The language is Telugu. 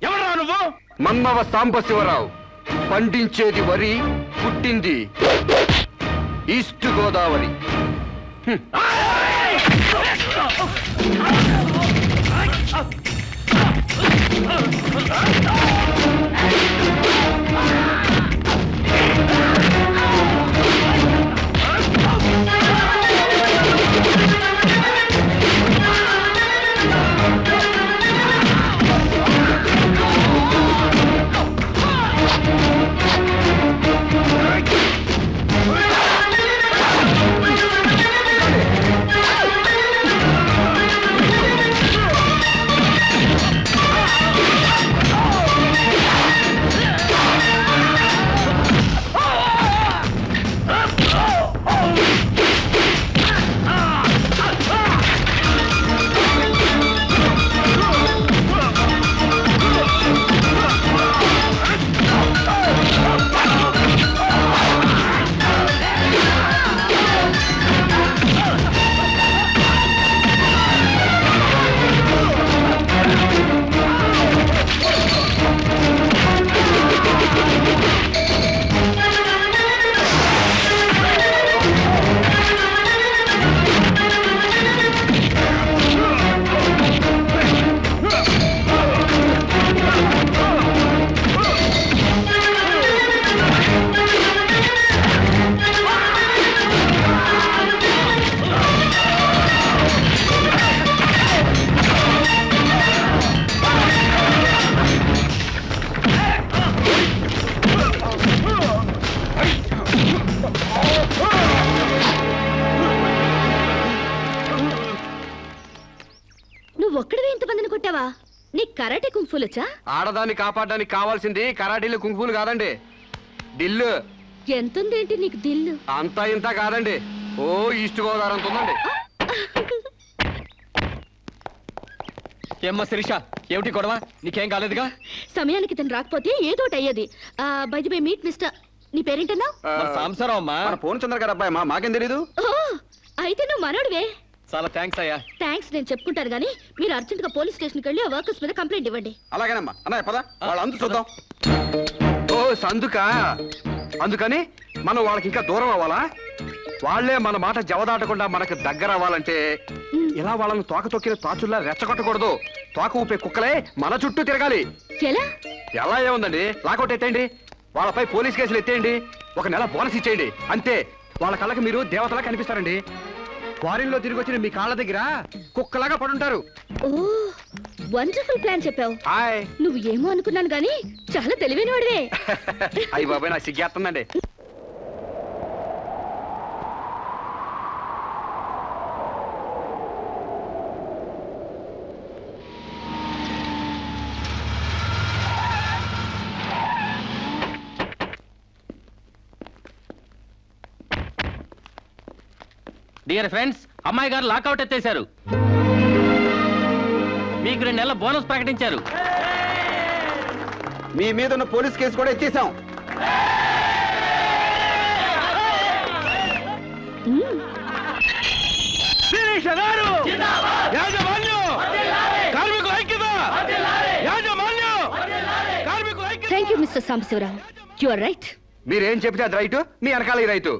ఎవరా నువ్వు? మన్నవ సాంబశివరావు. పండించేది వరి, పుట్టింది ఈస్ట్ గోదావరి. ఒక్కడివే ఇంతమందిని కొట్టావా? నీ కరాటే కుంఫులు వచ్చా? ఆడదాన్ని కాపాడడానికి కావాల్సింది కరాటీలు కుంఫులు కాదండి, దిల్లు. ఎంతుందేంటి నీకు దిల్లు? అంతా ఇంత కాదండి, ఓ ఈస్ట్ గోదావరి అంత ఉందండి. ఏమ్మా శిరీష, ఏమిటి గొడవ? నీకేం కాలేదుగా? సమయానికి తను రాకపోతే ఏదోటి అయ్యేది. By the way meet mister, నీ పేరేంటన్నా? సాంబశివరావు అమ్మా. పూర్ణచంద్ర గారు అబ్బాయి అమ్మా, మాకేం తెలీదు. అయితే నువ్వు మనోడివే. చాలా థ్యాంక్స్ అయ్యా. థ్యాంక్స్ నేను చెప్పుకుంటాను గానీ మీరు అర్జెంట్ గా పోలీస్ స్టేషన్ కి వెళ్ళి ఆ వర్కర్స్ మీద కంప్లైంట్ ఇవ్వండి. అలాగేనమ్మా. అన్నయ్య పద, వాళ్ళ అందు చూద్దాం. ఓ సందుక, అందుకని మనం వాళ్ళకి ఇంకా దూరం అవ్వాలా? వాళ్లే మన మాట జవదాటకుండా మనకు దగ్గర అవ్వాలంటే ఇలా వాళ్ళని తోక తొక్కిన తాచుల్లా రెచ్చగొట్టకూడదు. తోక ఊపే కుక్కలే మన చుట్టూ తిరగాలి. ఎలా? ఎలా ఏముందండి, లాకౌట్ ఎత్తేయండి, వాళ్ళపై పోలీస్ కేసులు ఎత్తేయండి, 1 నెల బోనస్ ఇచ్చేయండి, అంతే. వాళ్ళ కళ్ళకి మీరు దేవతలా కనిపిస్తారండి. ఫారిన్ లో తిరిగి వచ్చిన మీ కాళ్ళ దగ్గర కుక్కలాగా పడుంటారు. ఓ వండర్ఫుల్ ప్లాన్ చెప్పావు. హాయ్. నువ్వు ఏమో అనుకున్నాను గానీ చాలా తెలివైన వాడివే. అయ్యి బాబాయ్, నాకు సిగ్గేస్తుందండి. డియర్ ఫ్రెండ్స్, అమ్మాయి గారు లాకౌట్ ఎత్తేశారు. మీకు 2 నెలల బోనస్ ప్రకటించారు. మీ మీద ఉన్న పోలీస్ కేసు కూడా ఇచ్చేసాం. Thank you mister Sambasivarao, you are right. మీరేం చెప్తే అది రైట్, మీ వెనకాల రైతు.